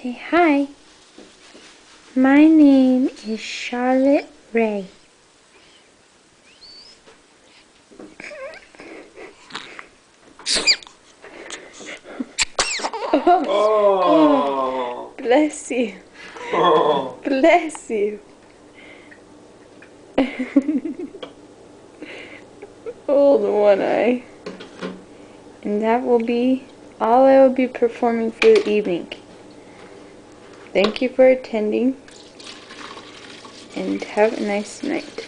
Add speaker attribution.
Speaker 1: Say hi. My name is Charlotte Ray.
Speaker 2: Oh.
Speaker 1: Bless you.
Speaker 2: Oh.
Speaker 1: Bless you. Hold one eye. And that will be all I will be performing for the evening. Thank you for attending, and have a nice night.